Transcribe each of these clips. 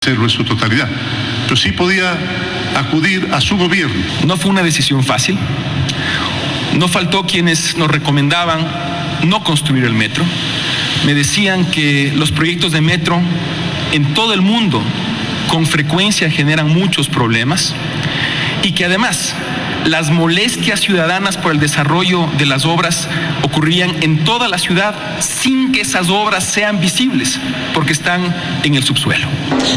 hacerlo en su totalidad, pero sí podía acudir a su gobierno. No fue una decisión fácil. No faltó quienes nos recomendaban no construir el metro. Me decían que los proyectos de metro en todo el mundo con frecuencia generan muchos problemas y que además las molestias ciudadanas por el desarrollo de las obras ocurrían en toda la ciudad sin que esas obras sean visibles, porque están en el subsuelo.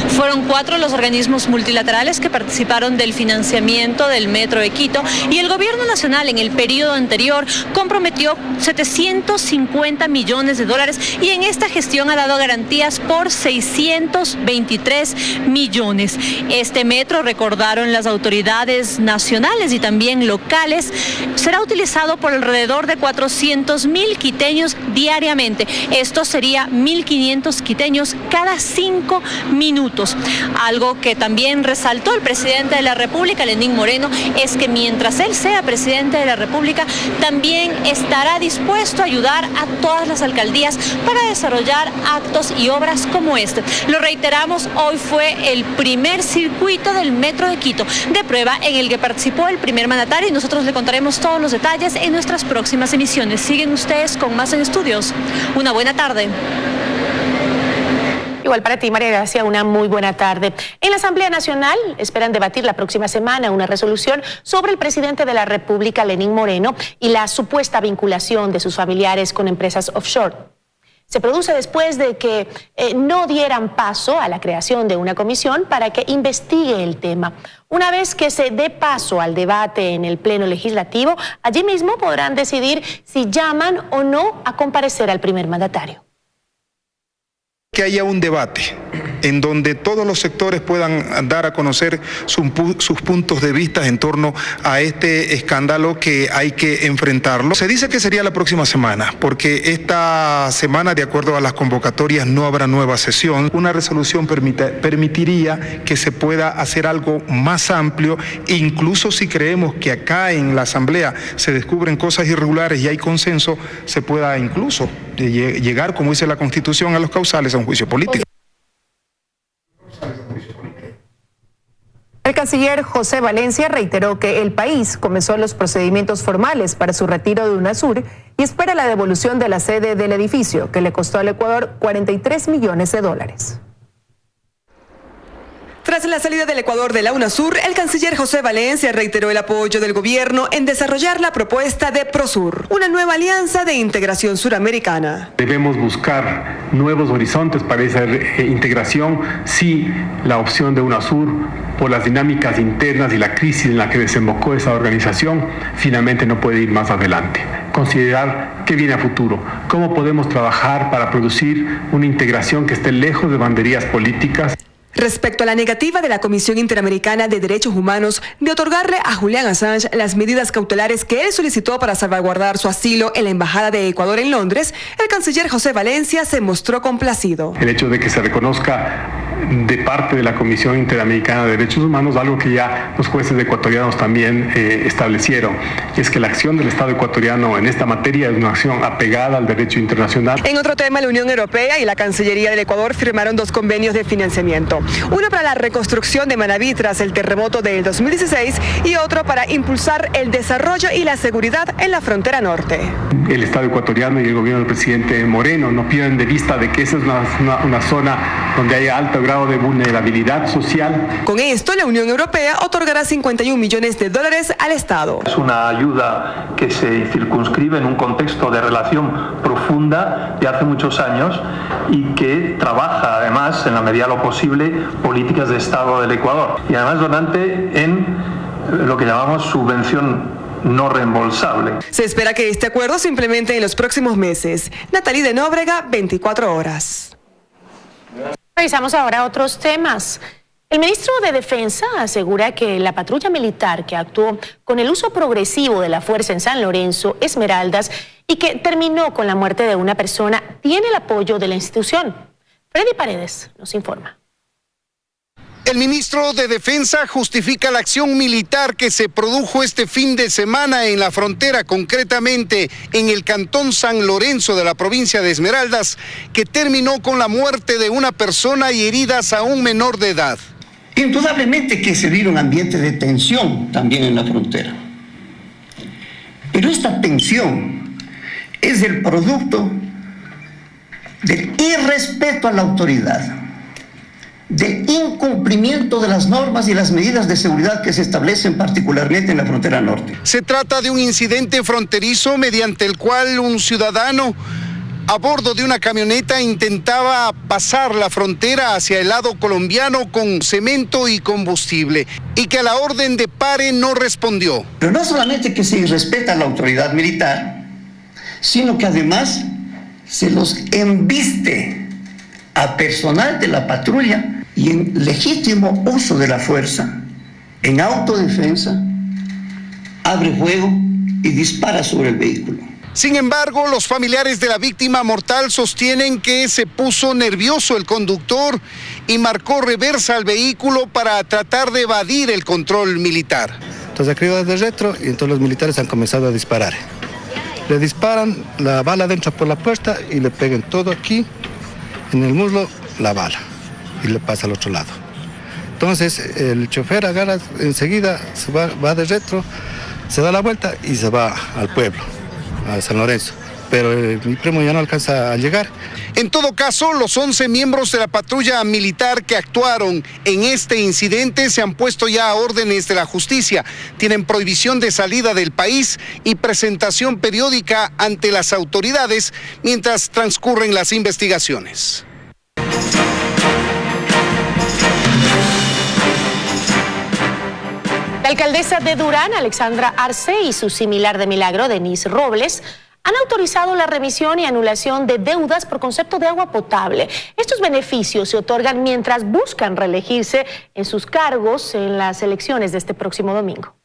Fueron 4 los organismos multilaterales que participaron del financiamiento del Metro de Quito y el gobierno nacional en el periodo anterior comprometió 750 millones de dólares y en esta gestión ha dado garantías por 623 millones. Este metro, recordaron las autoridades nacionales y también locales, será utilizado por alrededor de 400.000 quiteños diariamente. Esto sería 1.500 quiteños cada 5 minutos. Algo que también resaltó el presidente de la República, Lenín Moreno, es que mientras él sea presidente de la República, también estará dispuesto a ayudar a todas las alcaldías para desarrollar actos y obras como este. Lo reiteramos, hoy fue el primer circuito del Metro de Quito de prueba en el que participó el primer mandatario y nosotros le contaremos todos los detalles en nuestras próximas emisiones. Siguen ustedes con más en Estudios. Una buena tarde. Igual para ti, María Gracia, una muy buena tarde. En la Asamblea Nacional esperan debatir la próxima semana una resolución sobre el presidente de la República, Lenín Moreno, y la supuesta vinculación de sus familiares con empresas offshore. Se produce después de que no dieran paso a la creación de una comisión para que investigue el tema. Una vez que se dé paso al debate en el Pleno Legislativo, allí mismo podrán decidir si llaman o no a comparecer al primer mandatario. Que haya un debate en donde todos los sectores puedan dar a conocer sus puntos de vista en torno a este escándalo que hay que enfrentarlo. Se dice que sería la próxima semana, porque esta semana, de acuerdo a las convocatorias, no habrá nueva sesión. Una resolución permitiría que se pueda hacer algo más amplio, incluso si creemos que acá en la Asamblea se descubren cosas irregulares y hay consenso, se pueda incluso llegar, como dice la Constitución, a los causales a un juicio político. El canciller José Valencia reiteró que el país comenzó los procedimientos formales para su retiro de UNASUR y espera la devolución de la sede del edificio, que le costó al Ecuador 43 millones de dólares. Tras la salida del Ecuador de la UNASUR, el canciller José Valencia reiteró el apoyo del gobierno en desarrollar la propuesta de Prosur, una nueva alianza de integración suramericana. Debemos buscar nuevos horizontes para esa integración si la opción de UNASUR, por las dinámicas internas y la crisis en la que desembocó esa organización, finalmente no puede ir más adelante. Considerar qué viene a futuro, cómo podemos trabajar para producir una integración que esté lejos de banderías políticas. Respecto a la negativa de la Comisión Interamericana de Derechos Humanos de otorgarle a Julian Assange las medidas cautelares que él solicitó para salvaguardar su asilo en la Embajada de Ecuador en Londres, el canciller José Valencia se mostró complacido. El hecho de que se reconozca de parte de la Comisión Interamericana de Derechos Humanos, algo que ya los jueces ecuatorianos también establecieron, y es que la acción del Estado ecuatoriano en esta materia es una acción apegada al derecho internacional. En otro tema, la Unión Europea y la Cancillería del Ecuador firmaron 2 convenios de financiamiento. Uno para la reconstrucción de Manabí tras el terremoto del 2016 y otro para impulsar el desarrollo y la seguridad en la frontera norte. El Estado ecuatoriano y el gobierno del presidente Moreno no pierden de vista de que esa es una zona donde hay alto grado de vulnerabilidad social. Con esto, la Unión Europea otorgará 51 millones de dólares al Estado. Es una ayuda que se circunscribe en un contexto de relación profunda de hace muchos años y que trabaja además, en la medida de lo posible, políticas de Estado del Ecuador. Y además donante en lo que llamamos subvención no reembolsable. Se espera que este acuerdo se implemente en los próximos meses. Natalie de Nóbrega, 24 horas. Revisamos ahora otros temas. El ministro de Defensa asegura que la patrulla militar que actuó con el uso progresivo de la fuerza en San Lorenzo, Esmeraldas, y que terminó con la muerte de una persona, tiene el apoyo de la institución. Freddy Paredes nos informa. El ministro de Defensa justifica la acción militar que se produjo este fin de semana en la frontera, concretamente en el cantón San Lorenzo de la provincia de Esmeraldas, que terminó con la muerte de una persona y heridas a un menor de edad. Indudablemente que se vive un ambiente de tensión también en la frontera. Pero esta tensión es el producto del irrespeto a la autoridad, del incumplimiento de las normas y las medidas de seguridad que se establecen particularmente en la frontera norte. Se trata de un incidente fronterizo mediante el cual un ciudadano a bordo de una camioneta intentaba pasar la frontera hacia el lado colombiano con cemento y combustible y que a la orden de pare no respondió. Pero no solamente que se irrespeta a la autoridad militar, sino que además se los embiste a personal de la patrulla y en legítimo uso de la fuerza, en autodefensa, abre fuego y dispara sobre el vehículo. Sin embargo, los familiares de la víctima mortal sostienen que se puso nervioso el conductor y marcó reversa al vehículo para tratar de evadir el control militar. Entonces aquí va de retro y entonces los militares han comenzado a disparar. Le disparan, la bala entra por la puerta y le pegan todo aquí, en el muslo, la bala. Y le pasa al otro lado. Entonces el chofer agarra enseguida, se va de retro, se da la vuelta y se va al pueblo, a San Lorenzo. Pero mi primo ya no alcanza a llegar. En todo caso, los 11 miembros de la patrulla militar que actuaron en este incidente se han puesto ya a órdenes de la justicia. Tienen prohibición de salida del país y presentación periódica ante las autoridades mientras transcurren las investigaciones. La alcaldesa de Durán, Alexandra Arce, y su similar de Milagro, Denise Robles, han autorizado la remisión y anulación de deudas por concepto de agua potable. Estos beneficios se otorgan mientras buscan reelegirse en sus cargos en las elecciones de este próximo domingo.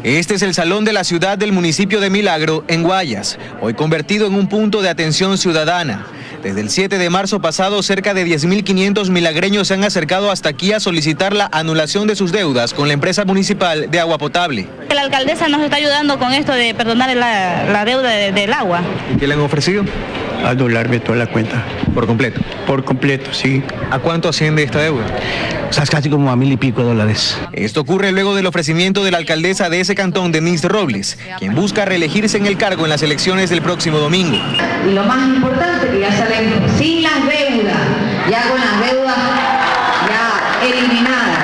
Este es el salón de la ciudad del municipio de Milagro, en Guayas, hoy convertido en un punto de atención ciudadana. Desde el 7 de marzo pasado, cerca de 10.500 milagreños se han acercado hasta aquí a solicitar la anulación de sus deudas con la empresa municipal de agua potable. La alcaldesa nos está ayudando con esto de perdonar la deuda del agua. ¿Qué le han ofrecido? Anularme toda la cuenta. ¿Por completo? Por completo, sí. ¿A cuánto asciende esta deuda? O sea, es casi como a $1,000 y pico. Esto ocurre luego del ofrecimiento de la alcaldesa de ese cantón, Denise Robles, quien busca reelegirse en el cargo en las elecciones del próximo domingo. Y lo más importante, que ya salen sin las deudas, ya con las deudas ya eliminadas.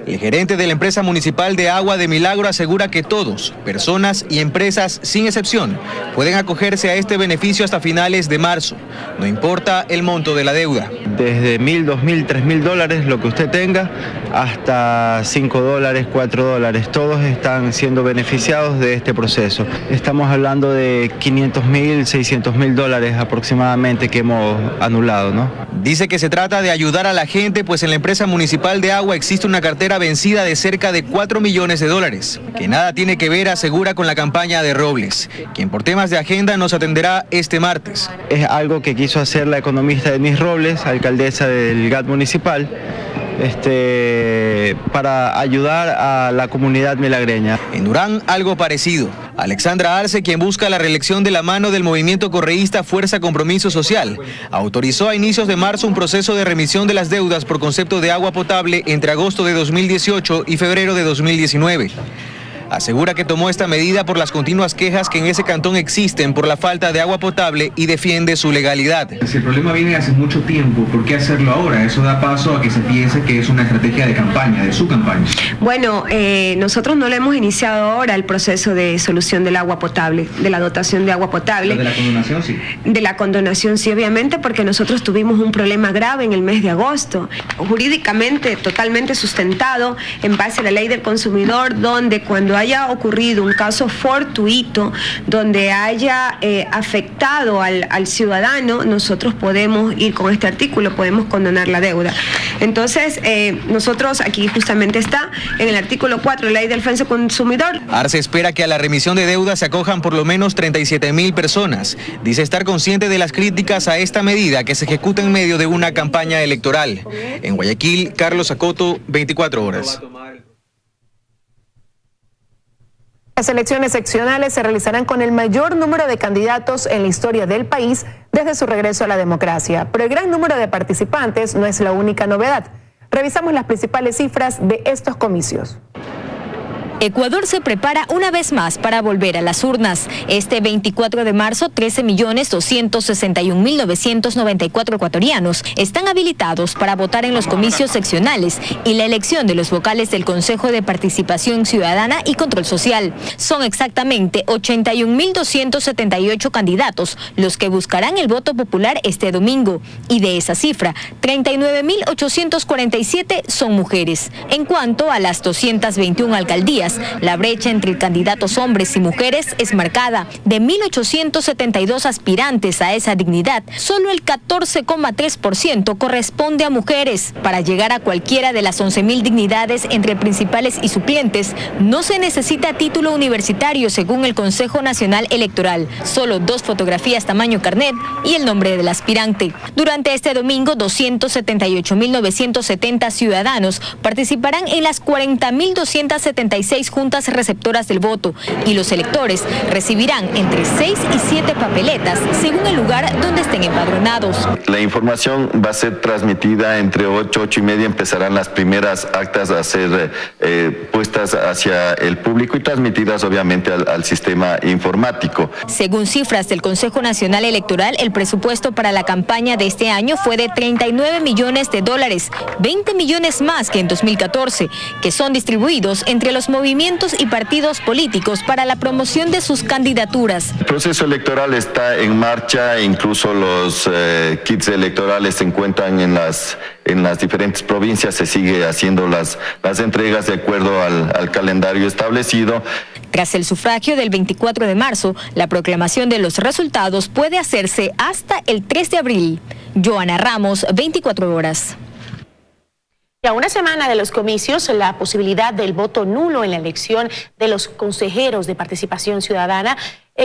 El gerente de la empresa municipal de agua de Milagro asegura que todos, personas y empresas sin excepción, pueden acogerse a este beneficio hasta finales de marzo. No importa el monto de la deuda. Desde $1,000, $2,000, $3,000, lo que usted tenga, hasta $5, $4, todos están siendo beneficiados de este proceso. Estamos hablando de $500,000, $600,000 aproximadamente que hemos anulado, ¿no? Dice que se trata de ayudar a la gente, pues en la empresa municipal de agua existe una cartera vencida de cerca de $4 millones, que nada tiene que ver, asegura, con la campaña de Robles, quien por temas de agenda nos atenderá este martes. Es algo que quiso hacer la economista Denise Robles, alcaldesa del GAT municipal, para ayudar a la comunidad milagreña. En Durán, algo parecido. Alexandra Arce, quien busca la reelección de la mano del movimiento correísta Fuerza Compromiso Social, autorizó a inicios de marzo un proceso de remisión de las deudas por concepto de agua potable entre agosto de 2018 y febrero de 2019. Asegura que tomó esta medida por las continuas quejas que en ese cantón existen por la falta de agua potable y defiende su legalidad. Si el problema viene hace mucho tiempo, ¿por qué hacerlo ahora? Eso da paso a que se piense que es una estrategia de campaña, de su campaña. Bueno, nosotros no le hemos iniciado ahora el proceso de solución del agua potable, de la dotación de agua potable. ¿De la condonación, sí? De la condonación, sí, obviamente, porque nosotros tuvimos un problema grave en el mes de agosto, jurídicamente totalmente sustentado en base a la ley del consumidor, donde cuando hay haya ocurrido un caso fortuito donde haya afectado al ciudadano, nosotros podemos ir con este artículo, podemos condonar la deuda. Entonces, nosotros aquí justamente está en el artículo 4 de la Ley de Defensa del Consumidor. Arce espera que a la remisión de deuda se acojan por lo menos 37.000 personas. Dice estar consciente de las críticas a esta medida que se ejecuta en medio de una campaña electoral. En Guayaquil, Carlos Acoto, 24 horas. Las elecciones seccionales se realizarán con el mayor número de candidatos en la historia del país desde su regreso a la democracia. Pero el gran número de participantes no es la única novedad. Revisamos las principales cifras de estos comicios. Ecuador se prepara una vez más para volver a las urnas. Este 24 de marzo, 13.261.994 ecuatorianos están habilitados para votar en los comicios seccionales y la elección de los vocales del Consejo de Participación Ciudadana y Control Social. Son exactamente 81.278 candidatos los que buscarán el voto popular este domingo. Y de esa cifra, 39.847 son mujeres. En cuanto a las 221 alcaldías, la brecha entre candidatos hombres y mujeres es marcada. De 1.872 aspirantes a esa dignidad, solo el 14,3% corresponde a mujeres. Para llegar a cualquiera de las 11.000 dignidades entre principales y suplentes, no se necesita título universitario según el Consejo Nacional Electoral. Solo 2 fotografías tamaño carnet y el nombre del aspirante. Durante este domingo, 278.970 ciudadanos participarán en las 40.276 juntas receptoras del voto y los electores recibirán entre 6 y 7 papeletas según el lugar donde estén empadronados. La información va a ser transmitida entre 8 y media, empezarán las primeras actas a ser puestas hacia el público y transmitidas obviamente al sistema informático. Según cifras del Consejo Nacional Electoral, el presupuesto para la campaña de este año fue de $39 millones, 20 millones más que en 2014, que son distribuidos entre los movimientos y partidos políticos para la promoción de sus candidaturas. El proceso electoral está en marcha, incluso los kits electorales se encuentran en las diferentes provincias, se sigue haciendo las entregas de acuerdo al calendario establecido. Tras el sufragio del 24 de marzo, la proclamación de los resultados puede hacerse hasta el 3 de abril. Joana Ramos, 24 horas. Y a una semana de los comicios, la posibilidad del voto nulo en la elección de los consejeros de participación ciudadana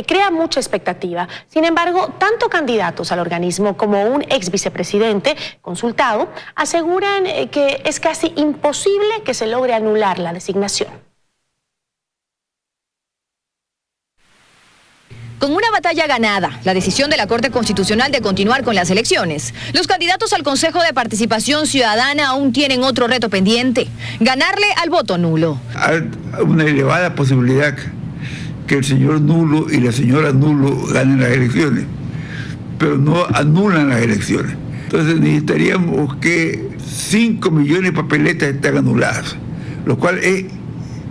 crea mucha expectativa. Sin embargo, tanto candidatos al organismo como un ex vicepresidente consultado aseguran que es casi imposible que se logre anular la designación. Con una batalla ganada, la decisión de la Corte Constitucional de continuar con las elecciones, los candidatos al Consejo de Participación Ciudadana aún tienen otro reto pendiente: ganarle al voto nulo. Hay una elevada posibilidad que el señor nulo y la señora nulo ganen las elecciones, pero no anulan las elecciones. Entonces necesitaríamos que 5 millones de papeletas estén anuladas, lo cual es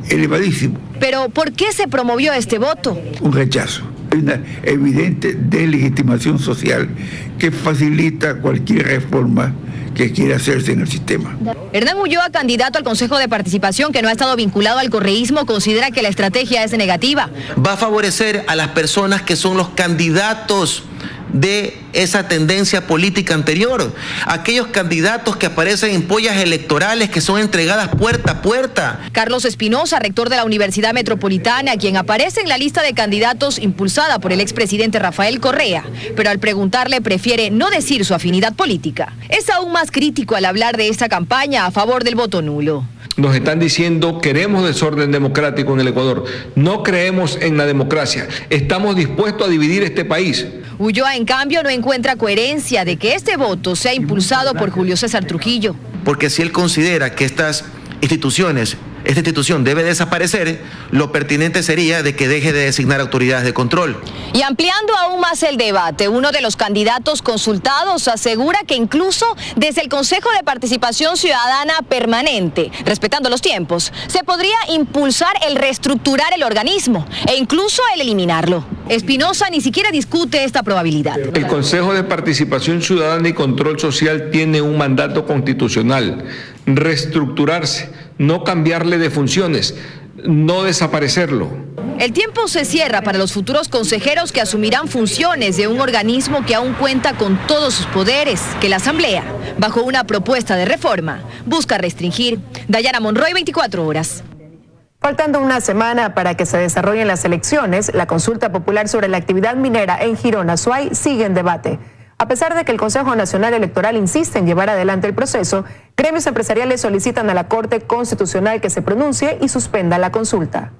elevadísimo. Pero ¿por qué se promovió este voto? Un rechazo. Hay una evidente delegitimación social que facilita cualquier reforma que quiera hacerse en el sistema. Hernán Ulloa, candidato al Consejo de Participación que no ha estado vinculado al correísmo, considera que la estrategia es negativa. Va a favorecer a las personas que son los candidatos de esa tendencia política anterior, aquellos candidatos que aparecen en pollas electorales que son entregadas puerta a puerta. Carlos Espinosa, rector de la Universidad Metropolitana, quien aparece en la lista de candidatos impulsada por el expresidente Rafael Correa, pero al preguntarle prefiere no decir su afinidad política. Es aún más crítico al hablar de esta campaña a favor del voto nulo. Nos están diciendo: queremos desorden democrático en el Ecuador, no creemos en la democracia, estamos dispuestos a dividir este país. Ulloa, en cambio, no encuentra coherencia de que este voto sea impulsado por Julio César Trujillo. Porque si él considera que esta institución debe desaparecer, lo pertinente sería de que deje de designar autoridades de control. Y ampliando aún más el debate, uno de los candidatos consultados asegura que incluso desde el Consejo de Participación Ciudadana Permanente, respetando los tiempos, se podría impulsar el reestructurar el organismo e incluso el eliminarlo. Espinosa ni siquiera discute esta probabilidad. El Consejo de Participación Ciudadana y Control Social tiene un mandato constitucional: reestructurarse, no cambiarle de funciones. no desaparecerlo. El tiempo se cierra para los futuros consejeros que asumirán funciones de un organismo que aún cuenta con todos sus poderes, que la Asamblea, bajo una propuesta de reforma, busca restringir. Dayana Monroy, 24 horas. Faltando una semana para que se desarrollen las elecciones, la consulta popular sobre la actividad minera en Girón Azuay sigue en debate. A pesar de que el Consejo Nacional Electoral insiste en llevar adelante el proceso, gremios empresariales solicitan a la Corte Constitucional que se pronuncie y suspenda la consulta.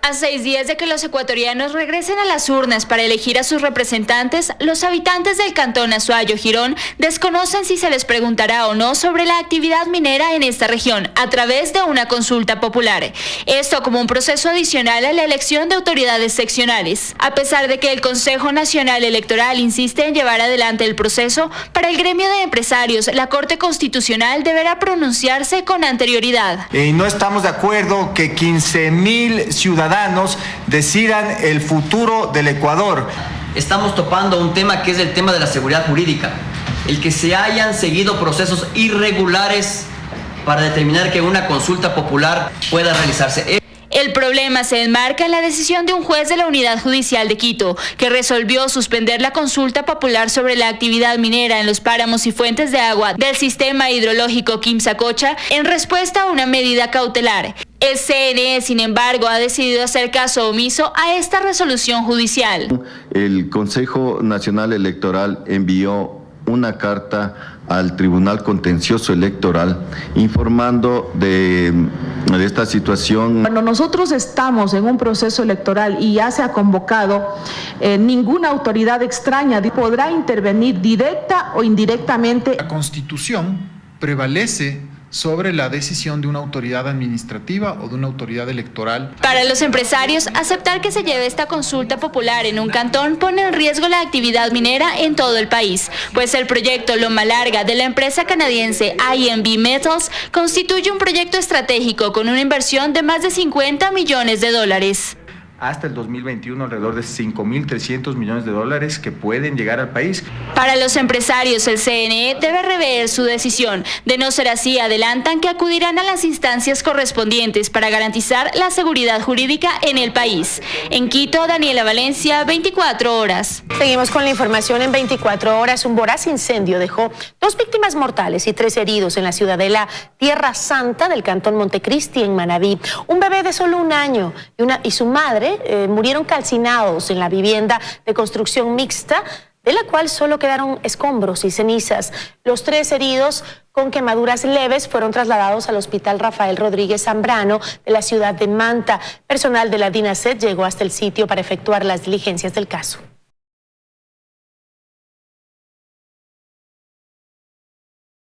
A 6 días de que los ecuatorianos regresen a las urnas para elegir a sus representantes, los habitantes del cantón Azuayo Girón desconocen si se les preguntará o no sobre la actividad minera en esta región a través de una consulta popular. Esto como un proceso adicional a la elección de autoridades seccionales. A pesar de que el Consejo Nacional Electoral insiste en llevar adelante el proceso, para el gremio de empresarios, la Corte Constitucional deberá pronunciarse con anterioridad. No estamos de acuerdo que 15,000 ciudadanos decidan el futuro del Ecuador. Estamos topando un tema que es el tema de la seguridad jurídica, el que se hayan seguido procesos irregulares para determinar que una consulta popular pueda realizarse. El problema se enmarca en la decisión de un juez de la Unidad Judicial de Quito, que resolvió suspender la consulta popular sobre la actividad minera en los páramos y fuentes de agua del sistema hidrológico Quimsacocha en respuesta a una medida cautelar. El CNE, sin embargo, ha decidido hacer caso omiso a esta resolución judicial. El Consejo Nacional Electoral envió una carta al Tribunal Contencioso Electoral informando de esta situación. Cuando nosotros estamos en un proceso electoral y ya se ha convocado, ninguna autoridad extraña podrá intervenir directa o indirectamente. La Constitución prevalece sobre la decisión de una autoridad administrativa o de una autoridad electoral. Para los empresarios, aceptar que se lleve esta consulta popular en un cantón pone en riesgo la actividad minera en todo el país, pues el proyecto Loma Larga de la empresa canadiense INV Metals constituye un proyecto estratégico con una inversión de más de $50 millones. Hasta el 2021 alrededor de 5.300 millones de dólares que pueden llegar al país. Para los empresarios, el CNE debe rever su decisión. De no ser así, adelantan que acudirán a las instancias correspondientes para garantizar la seguridad jurídica en el país. En Quito, Daniela Valencia, 24 horas. Seguimos con la información en 24 horas. Un voraz incendio dejó 2 víctimas mortales y 3 heridos en la ciudadela Tierra Santa del cantón Montecristi, en Manabí. Un bebé de solo 1 año y su madre murieron calcinados en la vivienda de construcción mixta, de la cual solo quedaron escombros y cenizas. Los 3 heridos con quemaduras leves fueron trasladados al Hospital Rafael Rodríguez Zambrano de la ciudad de Manta. Personal de la DINASET llegó hasta el sitio para efectuar las diligencias del caso.